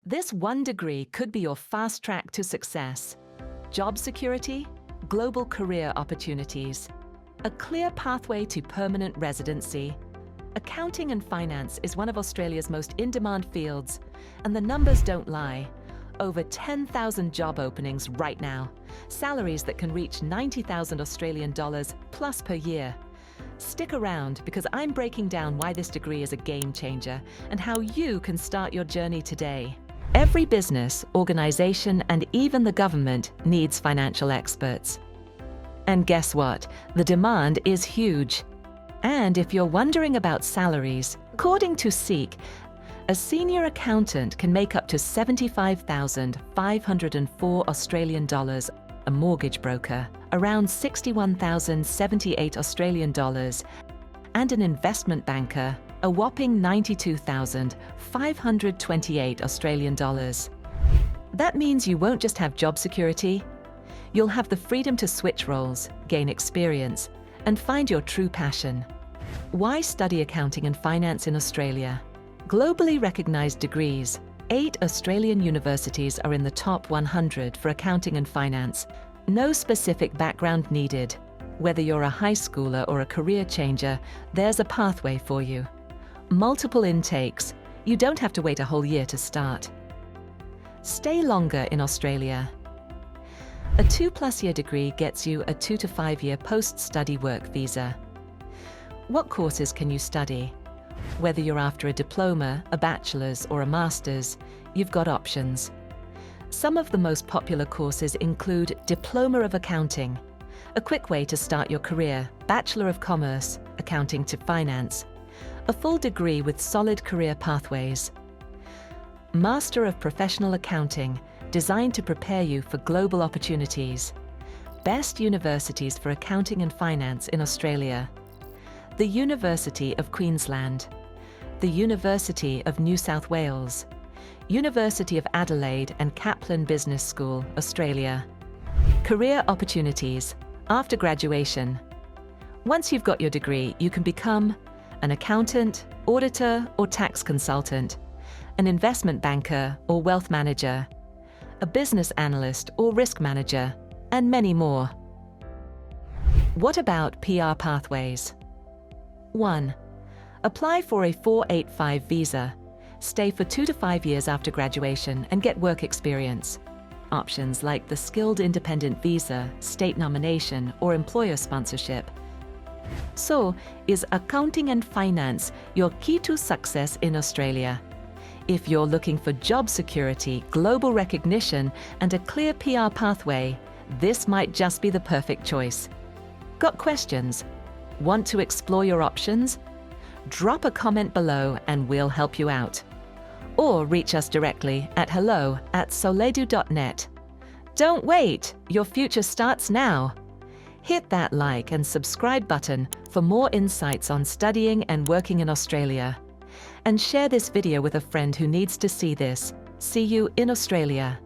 This one degree could be your fast track to success. Job security, global career opportunities, a clear pathway to permanent residency. Accounting and finance is one of Australia's most in-demand fields, and the numbers don't lie. Over 10,000 job openings right now, salaries that can reach 90,000 Australian dollars plus per year. Stick around because I'm breaking down why this degree is a game changer and how you can start your journey today. Every business, organization, and even the government needs financial experts. And guess what? The demand is huge. And if you're wondering about salaries, according to SEEK, a senior accountant can make up to 75,504 Australian dollars, a mortgage broker around 61,078 Australian dollars, and an investment banker a whopping 92,528 Australian dollars. That means you won't just have job security, you'll have the freedom to switch roles, gain experience, and find your true passion. Why study accounting and finance in Australia? Globally recognized degrees, 8 Australian universities are in the top 100 for accounting and finance. No specific background needed. Whether you're a high schooler or a career changer, there's a pathway for you. Multiple intakes. You don't have to wait a whole year to start. Stay longer in Australia. A 2+ year degree gets you a 2 to 5 year post-study work visa. What courses can you study? Whether you're after a diploma, a bachelor's, or a master's, you've got options. Some of the most popular courses include Diploma of Accounting, a quick way to start your career, Bachelor of Commerce, Accounting to Finance, a full degree with solid career pathways, Master of Professional Accounting, designed to prepare you for global opportunities, Best Universities for Accounting and Finance in Australia, the University of Queensland, the University of New South Wales, University of Adelaide and Kaplan Business School, Australia. Career opportunities after graduation. Once you've got your degree, you can become an accountant, auditor or tax consultant, an investment banker or wealth manager, a business analyst or risk manager, and many more. What about PR pathways? 1. Apply for a 485 visa. Stay for 2 to 5 years after graduation and get work experience. Options like the Skilled Independent Visa, state nomination, or employer sponsorship. So, is accounting and finance your key to success in Australia? If you're looking for job security, global recognition, and a clear PR pathway, this might just be the perfect choice. Got questions? Want to explore your options? Drop a comment below and we'll help you out. Or reach us directly at hello@soledu.net. Don't wait, your future starts now. Hit that like and subscribe button for more insights on studying and working in Australia. And share this video with a friend who needs to see this. See you in Australia.